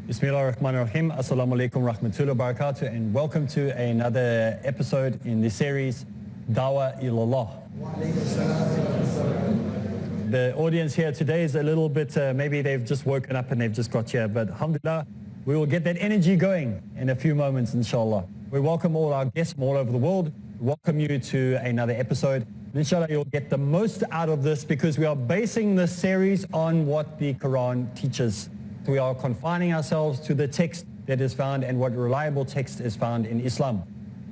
Bismillahirrahmanirrahim. Assalamu alaikum rahmatullahi wa barakatuh, and welcome to another episode in the series Dawah Ilallah. The audience here today is a little bit, maybe they've just woken up and they've just got here, but alhamdulillah, we will get that energy going in a few moments, inshallah. We welcome all our guests from all over the world. Welcome you to another episode. Inshallah, you'll get the most out of this because we are basing this series on what the Quran teaches. We are confining ourselves to the text that is found and what reliable text is found in Islam.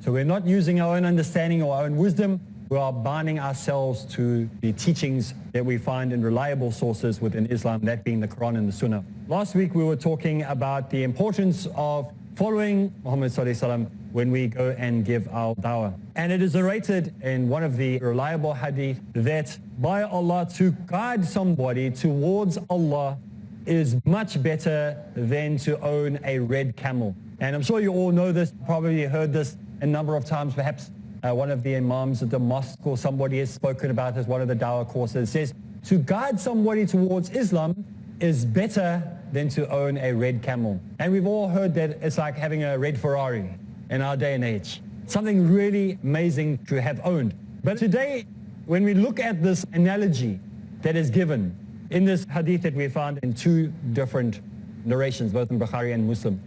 So we're not using our own understanding or our own wisdom. We are binding ourselves to the teachings that we find in reliable sources within Islam, that being the Quran and the Sunnah. Last week we were talking about the importance of following Muhammad sallallahu alaihi wasallam when we go and give our dawah. And it is narrated in one of the reliable hadith that by Allah, to guide somebody towards Allah is much better than to own a red camel. And I'm sure you all know this, probably heard this a number of times. Perhaps one of the imams at the mosque or somebody has spoken about this, one of the dawah courses. It says, to guide somebody towards Islam is better than to own a red camel. And we've all heard that it's like having a red Ferrari in our day and age. Something really amazing to have owned. But today, when we look at this analogy that is given in this hadith that we found in two different narrations, both in Bukhari and Muslim.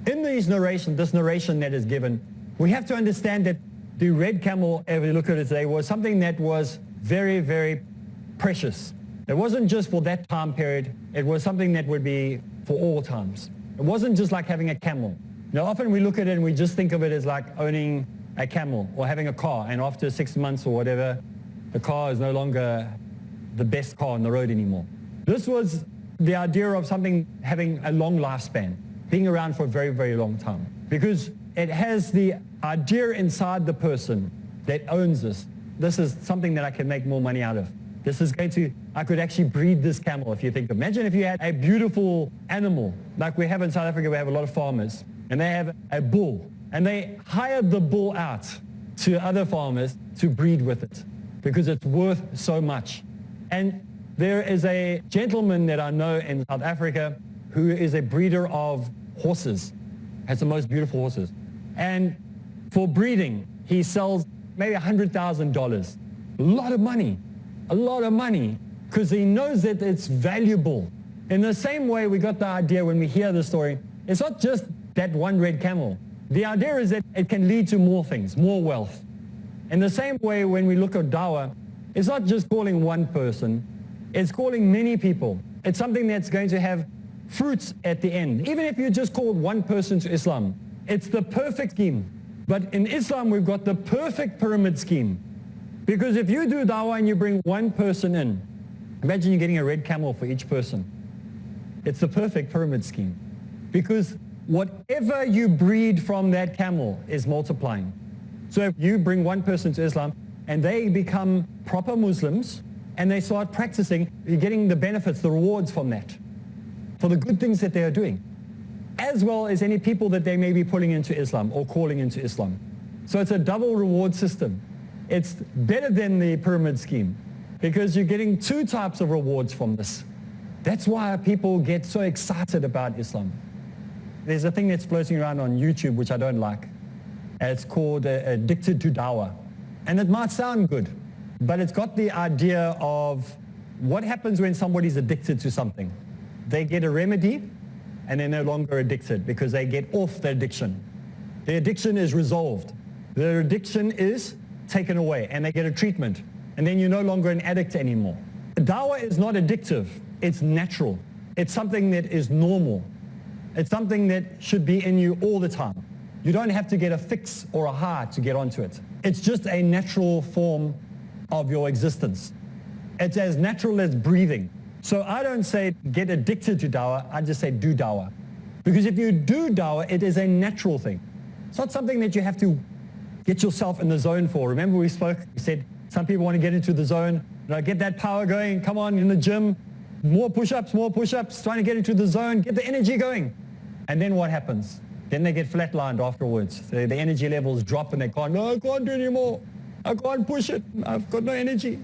In these narrations, this narration that is given, we have to understand that the red camel, if we look at it today, was something that was very, very precious. It wasn't just for that time period, it was something that would be for all times. It wasn't just like having a camel. Now often we look at it and we just think of it as like owning a camel or having a car, and after 6 months or whatever, the car is no longer the best car on the road anymore. This was the idea of something having a long lifespan, being around for a very, very long time, because it has the idea inside the person that owns this. This is something that I can make more money out of. This is going to, I could actually breed this camel if you think. Imagine if you had a beautiful animal, like we have in South Africa. We have a lot of farmers, and they have a bull, and they hired the bull out to other farmers to breed with it because it's worth so much. And there is a gentleman that I know in South Africa who is a breeder of horses, has the most beautiful horses. And for breeding, he sells maybe $100,000. A lot of money, because he knows that it's valuable. In the same way, we got the idea when we hear the story, it's not just that one red camel. The idea is that it can lead to more things, more wealth. In the same way, when we look at dawah, it's not just calling one person, it's calling many people. It's something that's going to have fruits at the end. Even if you just called one person to Islam, it's the perfect scheme. But in Islam, we've got the perfect pyramid scheme. Because if you do dawah and you bring one person in, imagine you're getting a red camel for each person. It's the perfect pyramid scheme. Because whatever you breed from that camel is multiplying. So if you bring one person to Islam, and they become proper Muslims, and they start practicing, you're getting the benefits, the rewards from that, for the good things that they are doing, as well as any people that they may be pulling into Islam or calling into Islam. So it's a double reward system. It's better than the pyramid scheme, because you're getting two types of rewards from this. That's why people get so excited about Islam. There's a thing that's floating around on YouTube, which I don't like. It's called Addicted to Dawah. And it might sound good, but it's got the idea of what happens when somebody's addicted to something. They get a remedy, and they're no longer addicted because they get off the addiction. The addiction is resolved. The addiction is taken away, and they get a treatment, and then you're no longer an addict anymore. Dawah is not addictive. It's natural. It's something that is normal. It's something that should be in you all the time. You don't have to get a fix or a high to get onto it. It's just a natural form of your existence. It's as natural as breathing. So I don't say get addicted to dawah, I just say do dawah. Because if you do dawah, it is a natural thing. It's not something that you have to get yourself in the zone for. Remember we said some people want to get into the zone, get that power going, come on in the gym, more push-ups, trying to get into the zone, get the energy going. And then what happens? Then they get flatlined afterwards. The energy levels drop and they can't, no, I can't do anymore. I can't push it. I've got no energy.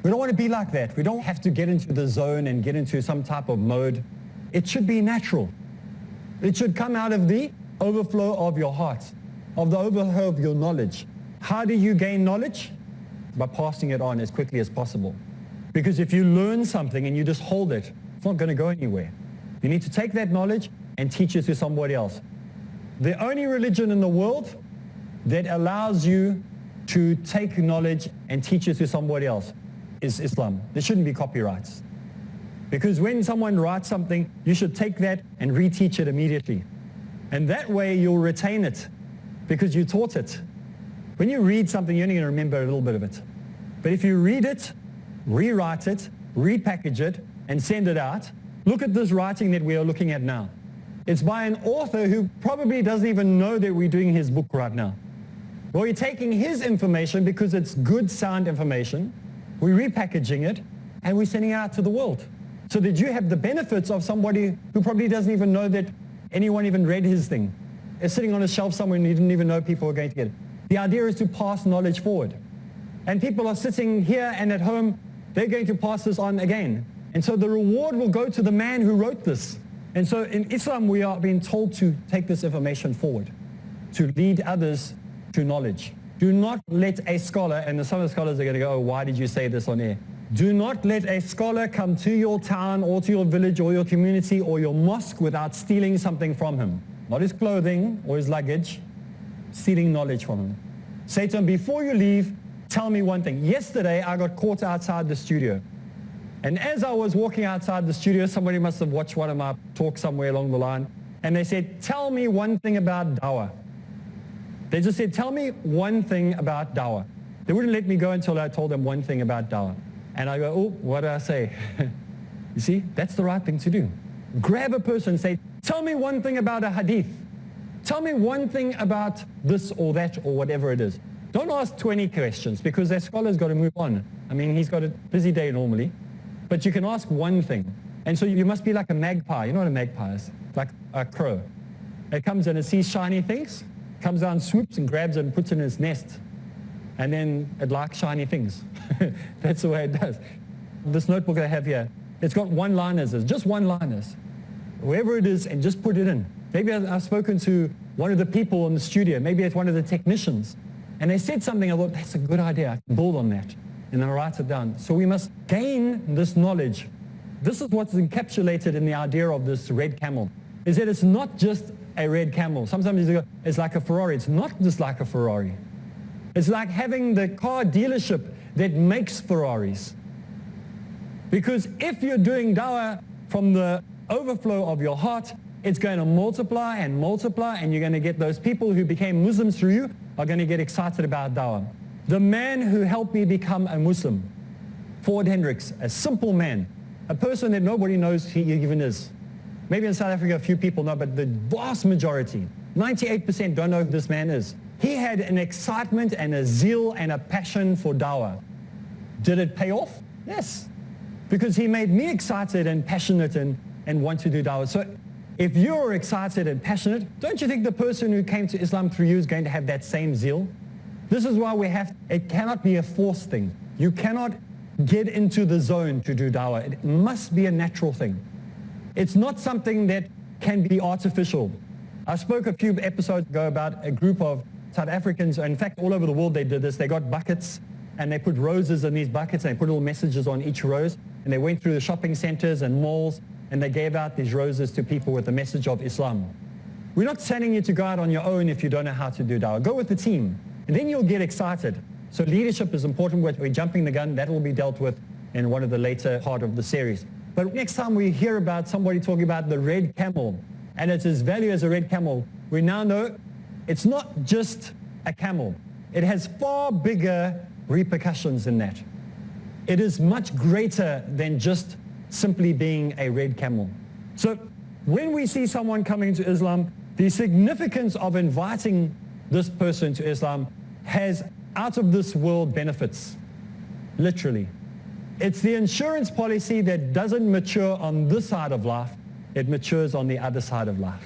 We don't want to be like that. We don't have to get into the zone and get into some type of mode It should be natural. It should come out of the overflow of your heart, of the overflow of your knowledge. How do you gain knowledge? By passing it on as quickly as possible. Because if you learn something and you just hold it, it's not going to go anywhere. You need to take that knowledge and teach it to somebody else. The only religion in the world that allows you to take knowledge and teach it to somebody else is Islam. There shouldn't be copyrights. Because when someone writes something, you should take that and reteach it immediately. And that way you'll retain it because you taught it. When you read something, you're only going to remember a little bit of it. But if you read it, rewrite it, repackage it, and send it out, look at this writing that we are looking at now. It's by an author who probably doesn't even know that we're doing his book right now. Well, we're taking his information because it's good, sound information, we're repackaging it, and we're sending it out to the world. So that you have the benefits of somebody who probably doesn't even know that anyone even read his thing. It's sitting on a shelf somewhere and you didn't even know people were going to get it. The idea is to pass knowledge forward. And people are sitting here and at home, they're going to pass this on again. And so the reward will go to the man who wrote this. And so in Islam, we are being told to take this information forward, to lead others to knowledge. Do not let a scholar, and some of the scholars are going to go, oh, why did you say this on air? Do not let a scholar come to your town or to your village or your community or your mosque without stealing something from him. Not his clothing or his luggage, stealing knowledge from him. Say to him, before you leave, tell me one thing. Yesterday, I got caught outside the studio. And as I was walking outside the studio, somebody must have watched one of my talks somewhere along the line, and they said, tell me one thing about Dawah. They just said, tell me one thing about Dawah. They wouldn't let me go until I told them one thing about Dawah. And I go, oh, what do I say? You see, that's the right thing to do. Grab a person and say, tell me one thing about a hadith. Tell me one thing about this or that or whatever it is. Don't ask 20 questions because that scholar's got to move on. I mean, he's got a busy day normally. But you can ask one thing. And so you must be like a magpie. You know what a magpie is? Like a crow. It comes in and sees shiny things, comes down, swoops and grabs it and puts it in its nest. And then it likes shiny things. That's the way it does. This notebook I have here, it's got one-liners, it's just one-liners. Wherever it is, and just put it in. Maybe I've spoken to one of the people in the studio, maybe it's one of the technicians, and they said something, I thought, that's a good idea, I can build on that. And I write it down. So we must gain this knowledge. This is what's encapsulated in the idea of this red camel, is that it's not just a red camel. Sometimes you go, it's like a Ferrari. It's not just like a Ferrari. It's like having the car dealership that makes Ferraris. Because if you're doing dawah from the overflow of your heart, it's going to multiply and multiply, and you're going to get those people who became Muslims through you are going to get excited about dawah. The man who helped me become a Muslim, Ford Hendricks, a simple man, a person that nobody knows he even is. Maybe in South Africa a few people know, but the vast majority, 98% don't know who this man is. He had an excitement and a zeal and a passion for dawah. Did it pay off? Yes. Because he made me excited and passionate and want to do dawah. So if you're excited and passionate, don't you think the person who came to Islam through you is going to have that same zeal? This is why it cannot be a forced thing. You cannot get into the zone to do dawah. It must be a natural thing. It's not something that can be artificial. I spoke a few episodes ago about a group of South Africans, in fact all over the world they did this. They got buckets and they put roses in these buckets and they put little messages on each rose, and they went through the shopping centers and malls and they gave out these roses to people with the message of Islam. We're not telling you to go out on your own if you don't know how to do dawah. Go with the team. And then you'll get excited. So leadership is important. We're jumping the gun. That will be dealt with in one of the later part of the series. But next time we hear about somebody talking about the red camel and it's its value as a red camel, we now know it's not just a camel. It has far bigger repercussions than that. It is much greater than just simply being a red camel. So when we see someone coming to Islam, the significance of inviting this person to Islam has out of this world benefits, literally. It's the insurance policy that doesn't mature on this side of life, it matures on the other side of life.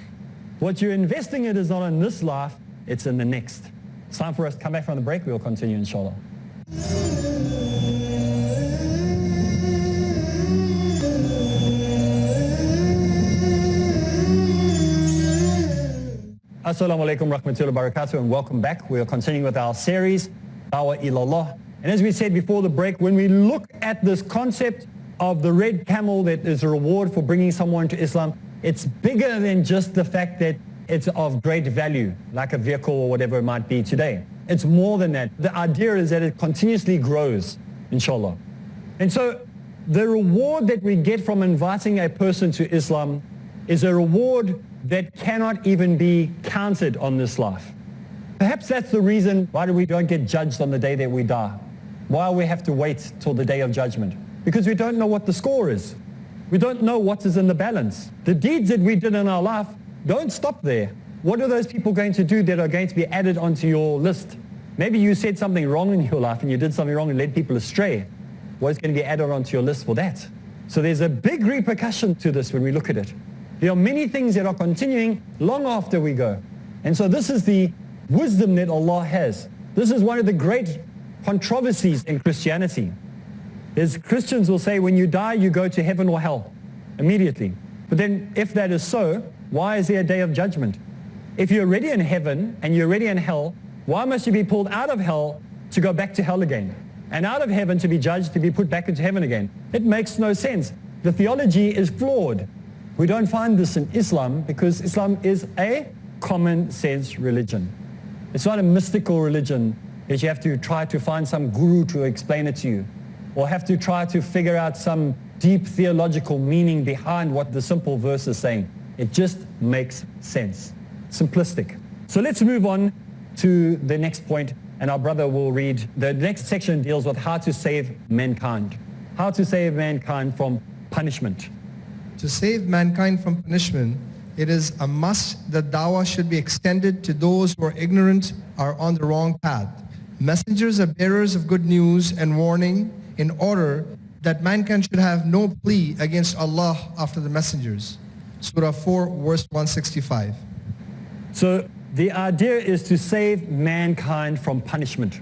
What you're investing in is not in this life, it's in the next. It's time for us to come back from the break. We'll continue, inshallah. Assalamu alaikum rahmatullahi wa barakatuh, and welcome back. We are continuing with our series, Dawah Ilallah. And as we said before the break, when we look at this concept of the red camel that is a reward for bringing someone to Islam, it's bigger than just the fact that it's of great value, like a vehicle or whatever it might be today. It's more than that. The idea is that it continuously grows, inshallah. And so the reward that we get from inviting a person to Islam is a reward that cannot even be counted on this life. Perhaps that's the reason why we don't get judged on the day that we die. Why we have to wait till the day of judgment. Because we don't know what the score is. We don't know what is in the balance. The deeds that we did in our life don't stop there. What are those people going to do that are going to be added onto your list? Maybe you said something wrong in your life and you did something wrong and led people astray. What's going to be added onto your list for that? So there's a big repercussion to this when we look at it. There are many things that are continuing long after we go. And so this is the wisdom that Allah has. This is one of the great controversies in Christianity. As Christians will say, when you die, you go to heaven or hell immediately. But then if that is so, why is there a day of judgment? If you're already in heaven and you're already in hell, why must you be pulled out of hell to go back to hell again? And out of heaven to be judged, to be put back into heaven again? It makes no sense. The theology is flawed. We don't find this in Islam because Islam is a common sense religion. It's not a mystical religion that you have to try to find some guru to explain it to you, or have to try to figure out some deep theological meaning behind what the simple verse is saying. It just makes sense. Simplistic. So let's move on to the next point, and our brother will read. The next section deals with how to save mankind. How to save mankind from punishment. To save mankind from punishment, it is a must that dawah should be extended to those who are ignorant or on the wrong path. Messengers are bearers of good news and warning in order that mankind should have no plea against Allah after the messengers. Surah 4, verse 165. So the idea is to save mankind from punishment.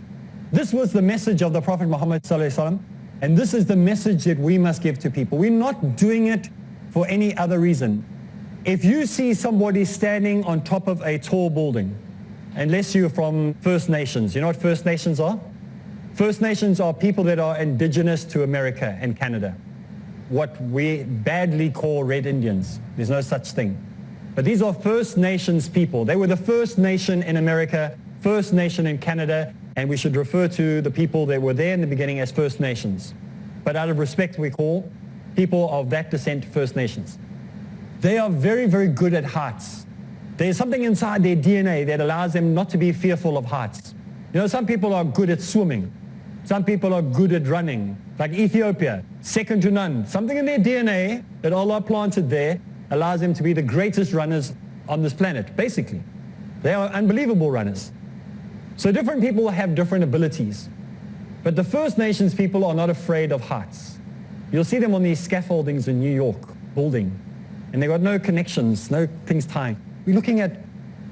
This was the message of the Prophet Muhammad ﷺ, and this is the message that we must give to people. We're not doing it for any other reason. If you see somebody standing on top of a tall building, unless you're from First Nations, you know what First Nations are? First Nations are people that are indigenous to America and Canada. What we badly call Red Indians. There's no such thing. But these are First Nations people. They were the first nation in America, first nation in Canada, and we should refer to the people that were there in the beginning as First Nations. But out of respect, we call people of that descent First Nations. They are very, very good at heights. There's something inside their DNA that allows them not to be fearful of heights. You know, some people are good at swimming. Some people are good at running, like Ethiopia, second to none. Something in their DNA that Allah planted there allows them to be the greatest runners on this planet, basically. They are unbelievable runners. So different people have different abilities. But the First Nations people are not afraid of heights. You'll see them on these scaffoldings in New York, building. And they've got no connections, no things tying. We're looking at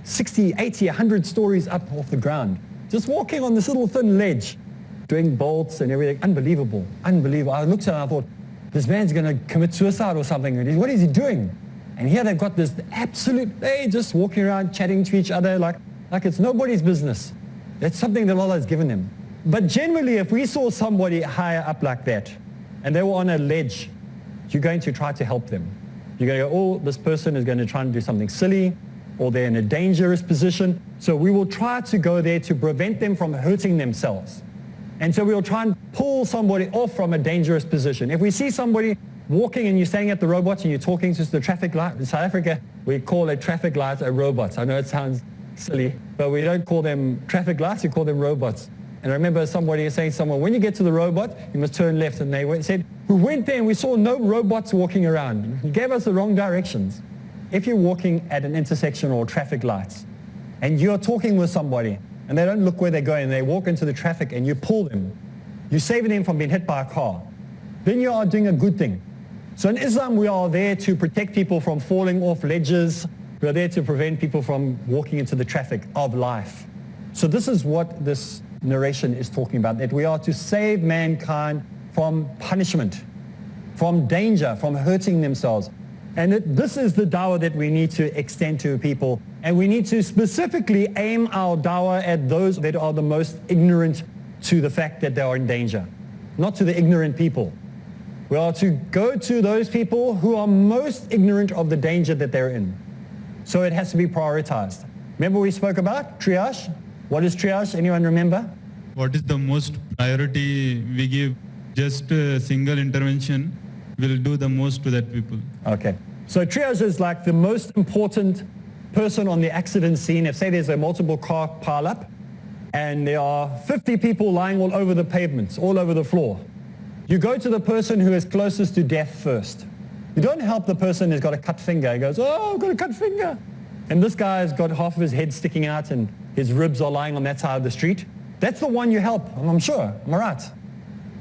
60, 80, 100 stories up off the ground, just walking on this little thin ledge, doing bolts and everything. Unbelievable, unbelievable. I looked at it and I thought, this man's going to commit suicide or something. What is he doing? And here they've got this absolute, they just walking around chatting to each other like it's nobody's business. That's something that Allah has given them. But generally, if we saw somebody higher up like that, and they were on a ledge, you're going to try to help them. You're going to go, oh, this person is going to try and do something silly, or they're in a dangerous position. So we will try to go there to prevent them from hurting themselves. And so we'll try and pull somebody off from a dangerous position. If we see somebody walking and you're standing at the robots and you're talking to the traffic light, in South Africa, we call a traffic light a robot. I know it sounds silly, but we don't call them traffic lights, we call them robots. And I remember somebody saying to someone, when you get to the robot, you must turn left. And they said, we went there and we saw no robots walking around. He gave us the wrong directions. If you're walking at an intersection or traffic lights, and you're talking with somebody, and they don't look where they're going, they walk into the traffic and you pull them, you're saving them from being hit by a car, then you are doing a good thing. So in Islam, we are there to protect people from falling off ledges. We are there to prevent people from walking into the traffic of life. So this is what this narration is talking about, that we are to save mankind from punishment, from danger, from hurting themselves. And this is the dawah that we need to extend to people. And we need to specifically aim our dawah at those that are the most ignorant to the fact that they are in danger, not to the ignorant people. We are to go to those people who are most ignorant of the danger that they're in. So it has to be prioritized. Remember we spoke about triage? What is triage? Anyone remember? What is the most priority we give? Just a single intervention will do the most to that people. Okay. So triage is like the most important person on the accident scene. If say there's a multiple car pileup and there are 50 people lying all over the pavements, all over the floor. You go to the person who is closest to death first. You don't help the person who's got a cut finger. He goes, oh, I've got a cut finger. And this guy's got half of his head sticking out and his ribs are lying on that side of the street. That's the one you help, I'm sure. Am I right?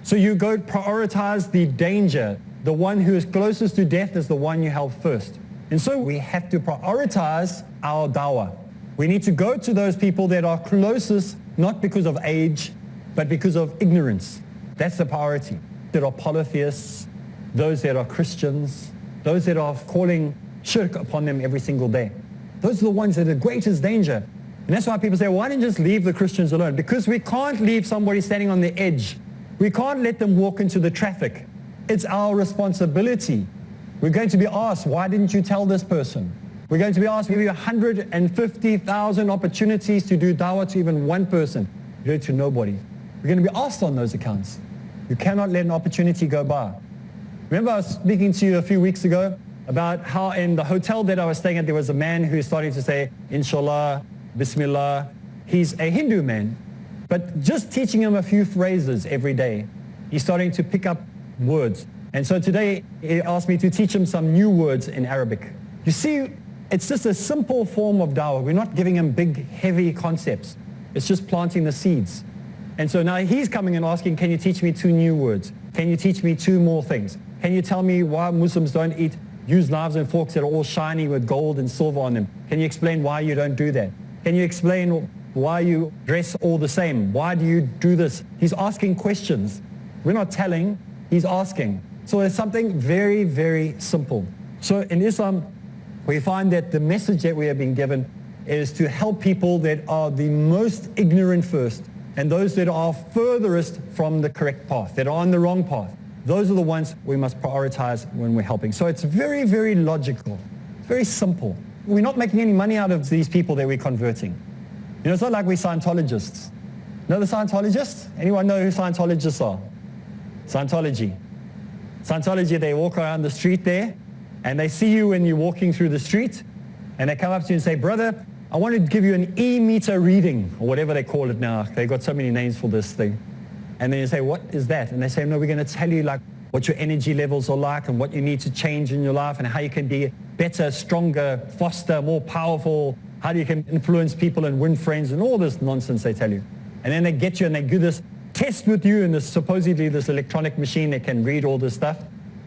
So you go prioritize the danger. The one who is closest to death is the one you help first. And so we have to prioritize our dawah. We need to go to those people that are closest, not because of age, but because of ignorance. That's the priority. That are polytheists, those that are Christians, those that are calling shirk upon them every single day. Those are the ones that are the greatest danger. And that's why people say, why don't you just leave the Christians alone? Because we can't leave somebody standing on the edge. We can't let them walk into the traffic. It's our responsibility. We're going to be asked, why didn't you tell this person? We're going to be asked, we give you 150,000 opportunities to do dawah to even one person. You do it to nobody. We're going to be asked on those accounts. You cannot let an opportunity go by. Remember I was speaking to you a few weeks ago about how in the hotel that I was staying at, there was a man who started to say, Inshallah, Bismillah. He's a Hindu man. But just teaching him a few phrases every day, he's starting to pick up words. And so today he asked me to teach him some new words in Arabic. You see, it's just a simple form of dawah. We're not giving him big, heavy concepts. It's just planting the seeds. And so now he's coming and asking, can you teach me 2 new words? Can you teach me 2 more things? Can you tell me why Muslims don't use knives and forks that are all shiny with gold and silver on them? Can you explain why you don't do that? Can you explain why you dress all the same? Why do you do this? He's asking questions. We're not telling, he's asking. So it's something very, very simple. So in Islam, we find that the message that we have been given is to help people that are the most ignorant first, and those that are furthest from the correct path, that are on the wrong path. Those are the ones we must prioritize when we're helping. So it's very, very logical. It's very simple. We're not making any money out of these people that we're converting. You know, it's not like we're Scientologists. Know the Scientologists? Anyone know who Scientologists are? Scientology. Scientology, they walk around the street there, and they see you when you're walking through the street, and they come up to you and say, brother, I want to give you an E-meter reading, or whatever they call it now. They've got so many names for this thing. And then you say, what is that? And they say, no, we're going to tell you like what your energy levels are like and what you need to change in your life and how you can be better, stronger, faster, more powerful, how you can influence people and win friends and all this nonsense they tell you. And then they get you and they do this test with you in this supposedly this electronic machine that can read all this stuff.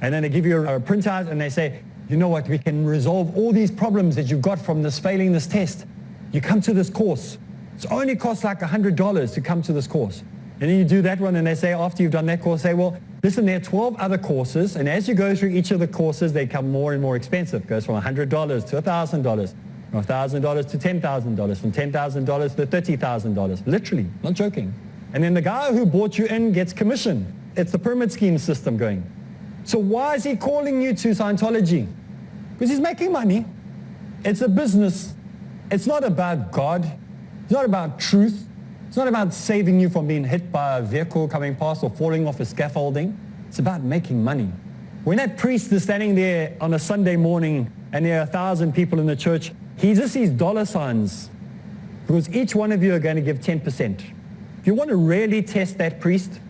And then they give you a printout and they say, you know what, we can resolve all these problems that you've got from this failing this test. You come to this course. It only costs like $100 to come to this course. And then you do that one and they say, after you've done that course, say, well, listen, there are 12 other courses. And as you go through each of the courses, they become more and more expensive. It goes from $100 to $1,000, from $1,000 to $10,000, from $10,000 to $30,000. Literally, not joking. And then the guy who brought you in gets commission. It's the pyramid scheme system going. So why is he calling you to Scientology? Because he's making money. It's a business. It's not about God. It's not about truth. It's not about saving you from being hit by a vehicle coming past or falling off a scaffolding. It's about making money. When that priest is standing there on a Sunday morning and there are 1,000 people in the church, he just sees dollar signs because each one of you are going to give 10%. If you want to really test that priest,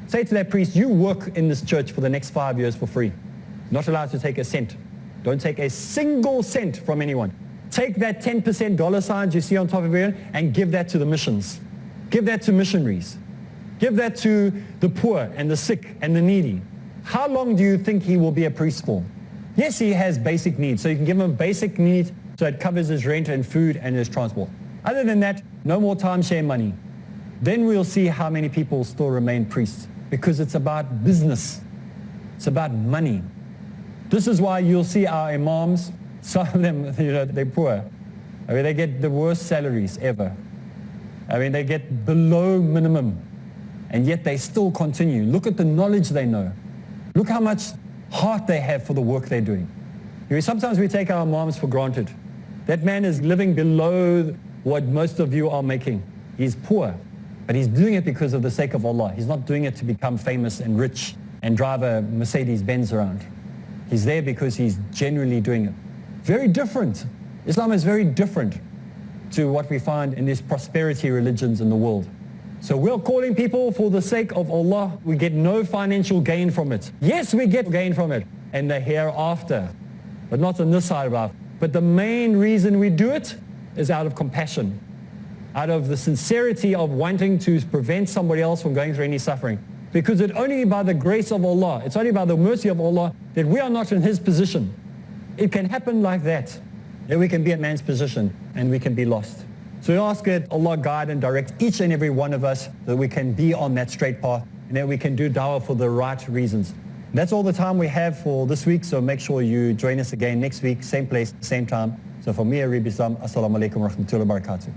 say to that priest, you work in this church for the next 5 years for free. Not allowed to take a cent. Don't take a single cent from anyone. Take that 10% dollar signs you see on top of it and give that to the missions. Give that to missionaries. Give that to the poor and the sick and the needy. How long do you think he will be a priest for? Yes, he has basic needs. So you can give him basic needs so it covers his rent and food and his transport. Other than that, no more timeshare money. Then we'll see how many people still remain priests because it's about business. It's about money. This is why you'll see our imams, some of them, they're poor. I mean, they get the worst salaries ever. I mean, they get below minimum, and yet they still continue. Look at the knowledge they know. Look how much heart they have for the work they're doing. Sometimes we take our imams for granted. That man is living below what most of you are making. He's poor, but he's doing it because of the sake of Allah. He's not doing it to become famous and rich and drive a Mercedes-Benz around. He's there because he's genuinely doing it. Very different. Islam is very different to what we find in these prosperity religions in the world. So we're calling people for the sake of Allah. We get no financial gain from it. Yes, we get gain from it and the hereafter, but not on this side of life. But the main reason we do it is out of compassion, out of the sincerity of wanting to prevent somebody else from going through any suffering. Because it's only by the grace of Allah, it's only by the mercy of Allah that we are not in His position. It can happen like that we can be in man's position and we can be lost. So we ask that Allah guide and direct each and every one of us so that we can be on that straight path and that we can do dawah for the right reasons. That's all the time we have for this week, so make sure you join us again next week, same place, same time. So for me, Areeb Islam, Assalamu alaikum wa rahmatullahi wa barakatuh.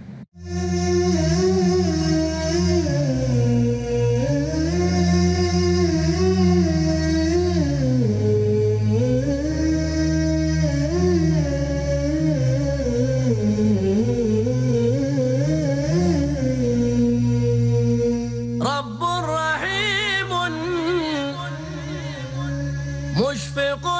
مشفق